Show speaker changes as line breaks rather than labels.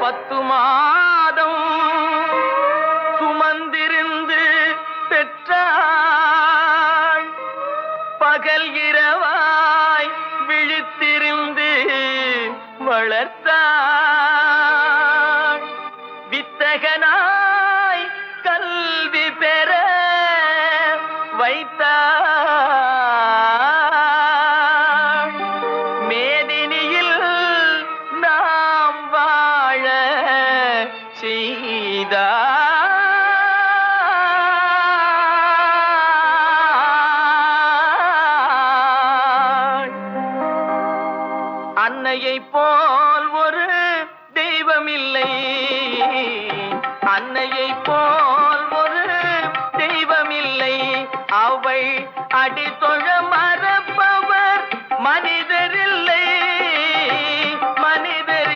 10 மாதம் சுமந்திருந்து பெற்றாள். பகல் இரவாய் விழித்திருந்து வளர்த்தாள். வித்தகனாய் கல்வி பெற வைத்தாள். மேதினியில் நாம் வாழ செய்தாள். அன்னையை போ